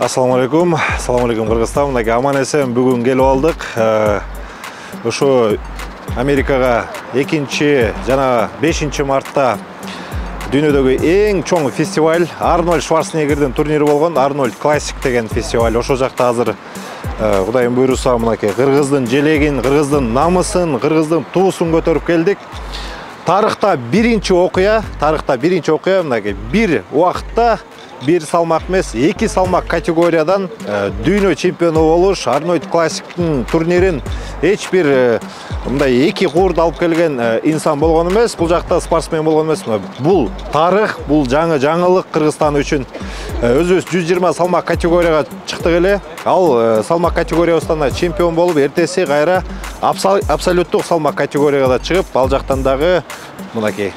Assalamu alaikum Кыргызстан. Мынакей аман эсен бүгүн келип алдык. Ошо Америкага 2 жана 5 мартта дүйнөдөгү эң чоң фестиваль Арнольд Шварценеггердин турнири болгон Арнольд Классик деген фестиваль. Ошо жакта азыр Кудайым буйруса мынакей кыргыздын желегин, кыргыздын намысын, кыргыздын туусун көтөрүп келдик. Тарыхта биринчи окуя мынакей бир убакытта bir salmak эмес, 2 salmak категориядан дүйнө чемпиону болуш, Арнольд Классиктин турнирин эч бир мындай 2 куурду алып келген инсан болгон эмес, бул жакта спортсмен болгон эмес. Бул тарых, бул жаңылык Кыргызстан үчүн. Өзүбүз 120 салмак категорияга чыктык эле. Ал салмак категориясында чемпион болуп, эртеси кайра абсолюттук салмак категорияга да чыгып, ал жактан дагы мынакей